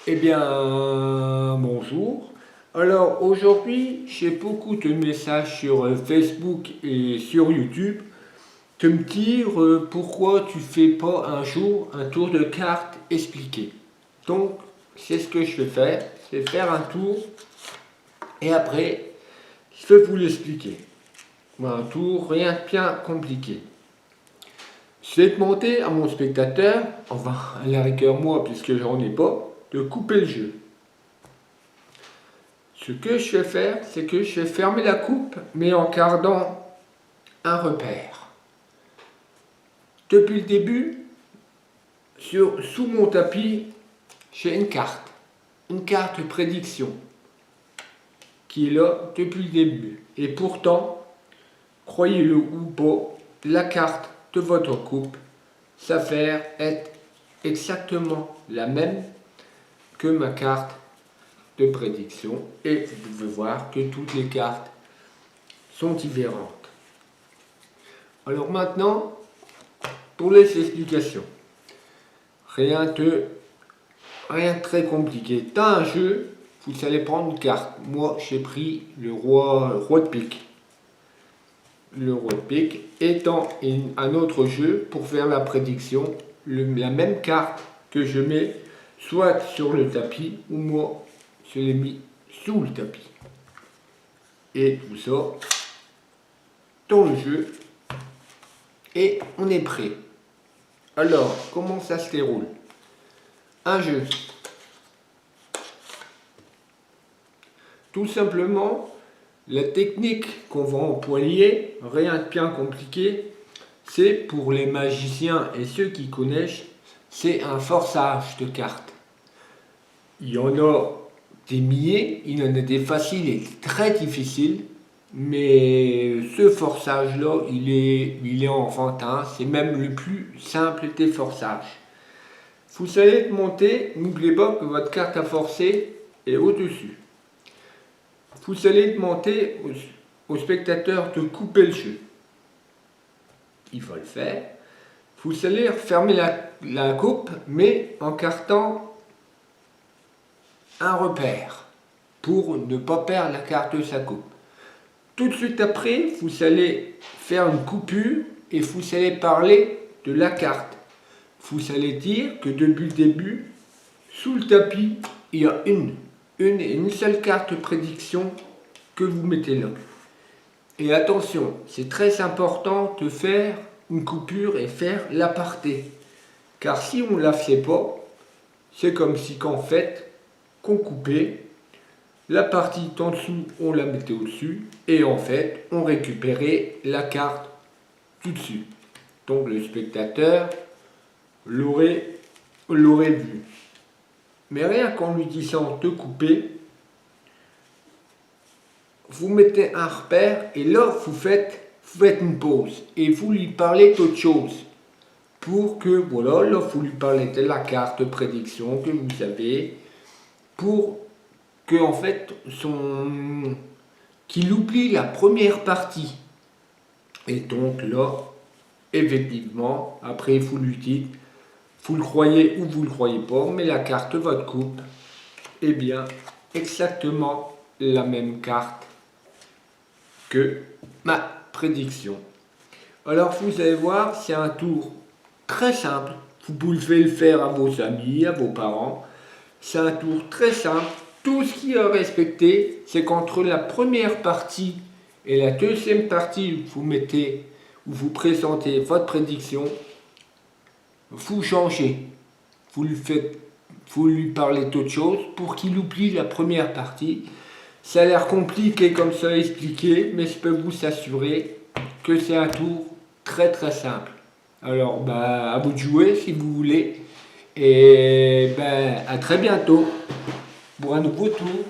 Eh bien, bonjour. Alors aujourd'hui, j'ai beaucoup de messages sur Facebook et sur YouTube de me dire pourquoi tu fais pas un jour un tour de cartes expliqué. Donc, c'est ce que je vais faire, c'est faire un tour et après, je vais vous l'expliquer. Un tour, rien de bien compliqué. Je vais demander à mon spectateur, enfin à la rigueur moi puisque j'en ai pas, de couper le jeu. Ce que je vais faire, c'est que je vais fermer la coupe, mais en gardant un repère. Depuis le début, sous mon tapis, j'ai une carte prédiction, qui est là depuis le début. Et pourtant, croyez-le ou pas, la carte de votre coupe s'avère être exactement la même que ma carte de prédiction. Et vous pouvez voir que toutes les cartes sont différentes. Alors maintenant, pour les explications, rien de très compliqué. Dans un jeu, vous allez prendre une carte. Moi, j'ai pris le roi de pique. Le roi de pique étant un autre jeu pour faire la prédiction, la même carte que je mets soit sur le tapis ou moi, je l'ai mis sous le tapis. Et tout ça dans le jeu. Et on est prêt. Alors, comment ça se déroule? Un jeu. Tout simplement, la technique qu'on va employer, rien de bien compliqué, c'est pour les magiciens et ceux qui connaissent, c'est un forçage de cartes. Il y en a des milliers, il y en a des faciles et très difficiles, mais ce forçage-là, il est enfantin, c'est même le plus simple des forçages. Vous allez monter, n'oubliez pas que votre carte à forcer est au-dessus. Vous allez demander au spectateur de couper le jeu. Il va le faire. Vous allez refermer la coupe, mais en cartant un repère pour ne pas perdre la carte de sa coupe. Tout de suite après, vous allez faire une coupure et vous allez parler de la carte. Vous allez dire que depuis le début, sous le tapis, il y a une seule carte de prédiction que vous mettez là. Et attention, c'est très important de faire une coupure et faire l'aparté. Car si on ne la fait pas, c'est comme si qu'en fait, qu'on coupait, la partie en dessous, on la mettait au-dessus, et en fait, on récupérait la carte tout dessus. Donc le spectateur l'aurait vu. Mais rien qu'en lui disant de couper, vous mettez un repère et là vous faites une pause et vous lui parlez d'autre chose pour que voilà, là vous lui parlez de la carte de prédiction que vous avez pour que en fait qu'il oublie la première partie. Et donc là, effectivement, après vous lui dites, vous le croyez ou vous le croyez pas, mais la carte de votre coupe, eh bien, exactement la même carte que ma prédiction. Alors vous allez voir, c'est un tour très simple. Vous pouvez le faire à vos amis, à vos parents. C'est un tour très simple. Tout ce qui est à respecter, c'est qu'entre la première partie et la deuxième partie où vous présentez votre prédiction, vous changez. Vous lui parlez d'autre chose pour qu'il oublie la première partie. Ça a l'air compliqué comme ça à expliquer, mais je peux vous assurer que c'est un tour très très simple. Alors, à vous de jouer si vous voulez. Et à très bientôt pour un nouveau tour.